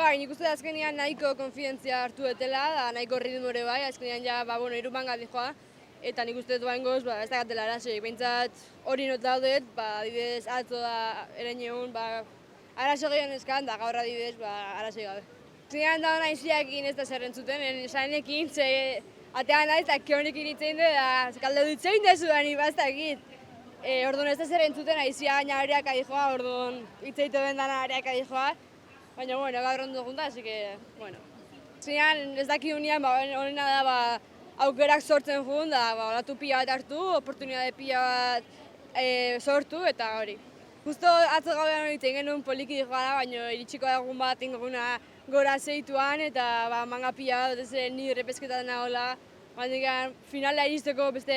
Bai, nik uste azkenean nahiko konfidentzia hartu dutela, da nahiko ritmore bai, azkenean ja, hiru manga dijoa, eta nik uste dut baingoz, ez dakatela arazoik, behintzat hori not daudet, adibidez, atzo da ereneun, arazo gehiago eskan, da gaur adibidez, arazoik gabe. Zinean da hona iziakin ez da zer entzuten, esanekin, ze atean naiz, eta kionekin itzein du, da kalde dut zein dezu da ni bastakit. Orduan ez da zer entzuten, aizia gaina areak adijoa, orduan itzeitu bendana areak adijoa, baina, bueno, gaur ondo junta, así que, bueno. Zinean ez daki unian, honena da, aukerak sortzen jun, da, olatu pila bat hartu, oportunitate pila bat sortu, eta hori. Justo atzo gaudean hori iten genuen poliki dijoa, baina iritsiko egun bat ingoguna gora zeituan, eta manga pila bat, ni repesketan nagoela, baina finalea iristeko beste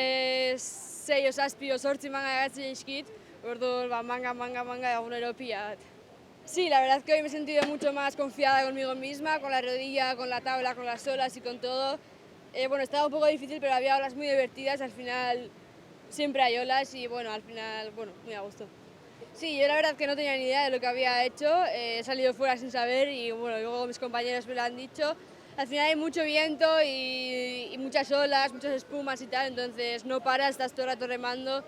6 o 7 o 8 manga egatzen izkit, orduan manga egunero pila bat. Sí, la verdad que hoy me he sentido mucho más confiada conmigo misma, con la rodilla, con la tabla, con las olas y con todo. Bueno, estaba un poco difícil, pero había olas muy divertidas, al final siempre hay olas y bueno, al final, bueno, muy a gusto. Sí, yo la verdad que no tenía ni idea de lo que había hecho, he salido fuera sin saber y bueno, luego mis compañeros me lo han dicho. Al final hay mucho viento y muchas olas, muchas espumas y tal, entonces no paras, estás todo el rato remando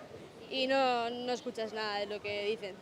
y no escuchas nada de lo que dicen.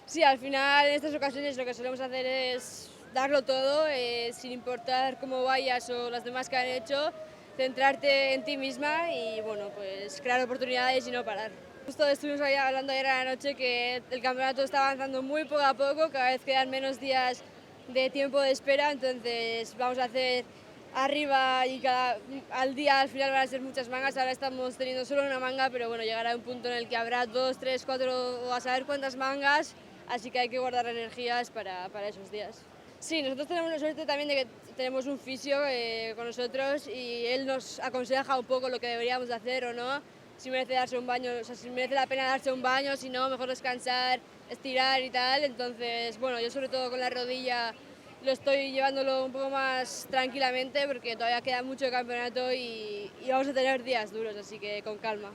Sí, al final en estas ocasiones lo que solemos hacer es darlo todo, sin importar cómo vayas o las demás que han hecho, centrarte en ti misma y bueno, pues crear oportunidades y no parar. Justo estuvimos hablando ayer a la noche que el campeonato está avanzando muy poco a poco, cada vez quedan menos días de tiempo de espera, entonces vamos a hacer arriba y al día al final van a ser muchas mangas, ahora estamos teniendo solo una manga, pero bueno, llegará un punto en el que habrá 2, 3, 4 o a saber cuántas mangas. Así que hay que guardar energías para esos días. Sí, nosotros tenemos la suerte también de que tenemos un fisio con nosotros y él nos aconseja un poco lo que deberíamos hacer o no, si merece darse un baño, o sea, si merece la pena darse un baño, si no, mejor descansar, estirar y tal. Entonces, bueno, yo sobre todo con la rodilla lo estoy llevándolo un poco más tranquilamente porque todavía queda mucho de campeonato y vamos a tener días duros, así que con calma.